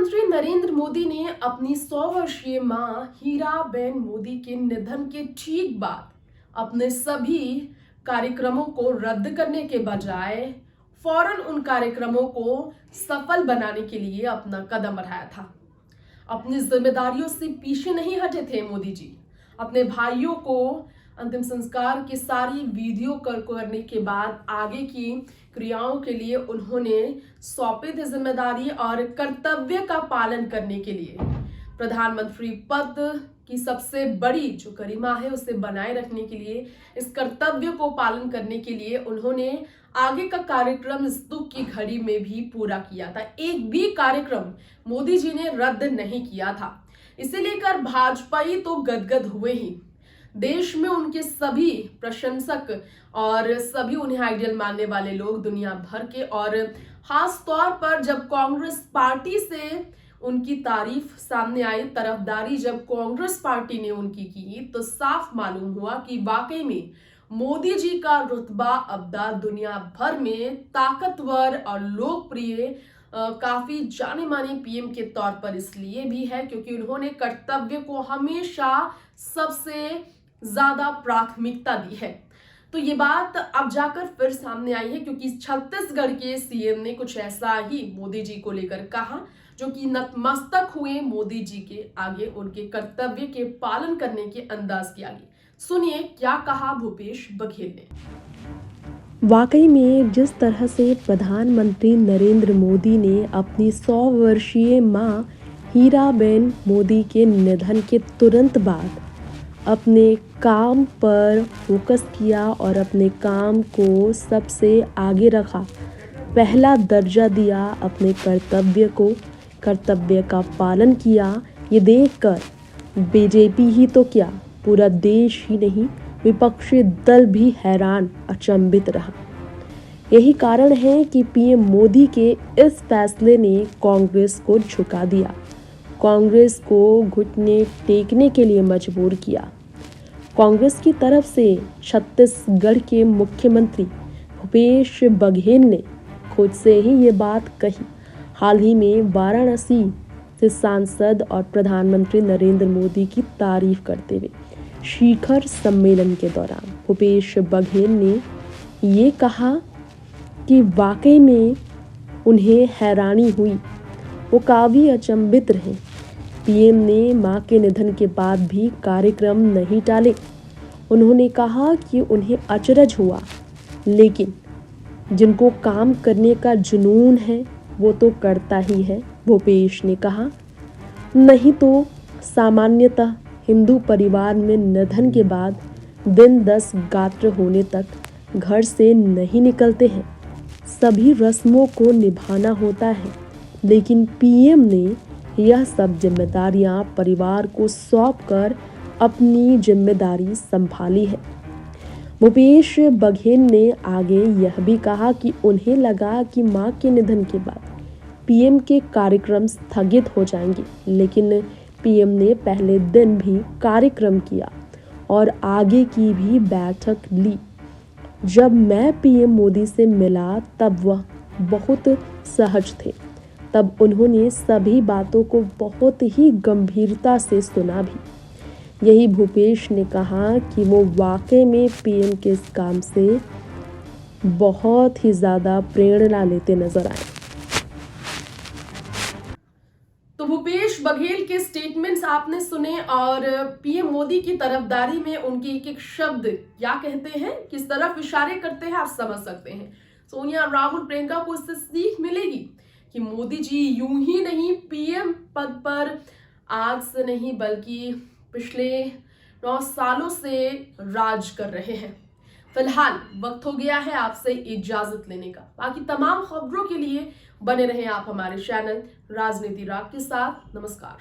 प्रधानमंत्री नरेंद्र मोदी ने अपनी 100 वर्षीय मां हीराबेन मोदी के निधन के ठीक बाद अपने सभी कार्यक्रमों को रद्द करने के बजाय फौरन उन कार्यक्रमों को सफल बनाने के लिए अपना कदम बढ़ाया था। अपनी जिम्मेदारियों से पीछे नहीं हटे थे मोदी जी। अपने भाइयों को अंतिम संस्कार की सारी वीडियो करने के बाद आगे की क्रियाओं के लिए उन्होंने सौंपी थी जिम्मेदारी और कर्तव्य का पालन करने के लिए प्रधानमंत्री पद की सबसे बड़ी जो गरिमा है उसे बनाए रखने के लिए, इस कर्तव्य को पालन करने के लिए उन्होंने आगे का कार्यक्रम इस दुख की घड़ी में भी पूरा किया था। एक भी कार्यक्रम मोदी जी ने रद्द नहीं किया था। इसे लेकर भाजपाई तो गदगद हुए ही। देश में उनके सभी प्रशंसक और सभी उन्हें आइडियल मानने वाले लोग दुनिया भर के, और खास तौर पर जब कांग्रेस पार्टी से उनकी तारीफ सामने आई, तरफदारी जब कांग्रेस पार्टी ने उनकी की, तो साफ मालूम हुआ कि वाकई में मोदी जी का रुतबा अब दुनिया भर में ताकतवर और लोकप्रिय काफी जाने माने पीएम के तौर पर इसलिए भी है क्योंकि उन्होंने कर्तव्य को हमेशा सबसे ज्यादा प्राथमिकता दी है। तो ये बात अब जाकर फिर सामने आई है क्योंकि छत्तीसगढ़ के सीएम ने कुछ ऐसा ही मोदी जी को लेकर कहा, जो कि नतमस्तक हुए मोदी जी के आगे उनके कर्तव्य के पालन करने के अंदाज के आगे। सुनिए क्या कहा भूपेश बघेल ने। वाकई में जिस तरह से प्रधानमंत्री नरेंद्र मोदी ने अपनी 100 वर्षीय मां हीराबेन मोदी के निधन के तुरंत बाद अपने काम पर फोकस किया और अपने काम को सबसे आगे रखा, पहला दर्जा दिया, अपने कर्तव्य का पालन किया, ये देखकर बीजेपी ही तो क्या पूरा देश ही नहीं विपक्षी दल भी हैरान अचंभित रहा। यही कारण है कि पीएम मोदी के इस फैसले ने कांग्रेस को झुका दिया, कांग्रेस को घुटने टेकने के लिए मजबूर किया। कांग्रेस की तरफ से छत्तीसगढ़ के मुख्यमंत्री भूपेश बघेल ने खुद से ही ये बात कही। हाल ही में वाराणसी से सांसद और प्रधानमंत्री नरेंद्र मोदी की तारीफ करते हुए शिखर सम्मेलन के दौरान भूपेश बघेल ने ये कहा कि वाकई में उन्हें हैरानी हुई, वो काफ़ी अचंभित रहे। पीएम ने मां के निधन के बाद भी कार्यक्रम नहीं टाले। उन्होंने कहा कि उन्हें अचरज हुआ, लेकिन जिनको काम करने का जुनून है वो तो करता ही है। भूपेश ने कहा, नहीं तो सामान्यतः हिंदू परिवार में निधन के बाद दिन 10 गात्र होने तक घर से नहीं निकलते हैं, सभी रस्मों को निभाना होता है, लेकिन पीएम ने यह सब जिम्मेदारियां परिवार को सौंपकर अपनी जिम्मेदारी संभाली है। भूपेश बघेल ने आगे यह भी कहा कि उन्हें लगा कि मां के निधन के बाद पीएम के कार्यक्रम स्थगित हो जाएंगे, लेकिन पीएम ने पहले दिन भी कार्यक्रम किया और आगे की भी बैठक ली। जब मैं पीएम मोदी से मिला तब वह बहुत सहज थे, तब उन्होंने सभी बातों को बहुत ही गंभीरता से सुना भी। यही भूपेश ने कहा कि वो वाकई में पीएम के इस काम से बहुत ही ज़्यादा प्रेरणा लेते नजर आए। तो भूपेश बघेल के स्टेटमेंट्स आपने सुने और पीएम मोदी की तरफदारी में उनके एक एक शब्द क्या कहते हैं, किस तरफ इशारे करते हैं, आप समझ सकते हैं। सोनिया, राहुल, प्रियंका को इससे सीख मिलेगी कि मोदी जी यूं ही नहीं पीएम पद पर आज से नहीं बल्कि पिछले 9 सालों से राज कर रहे हैं। फिलहाल वक्त हो गया है आपसे इजाजत लेने का। बाकी तमाम खबरों के लिए बने रहें आप हमारे चैनल राजनीति राग के साथ। नमस्कार।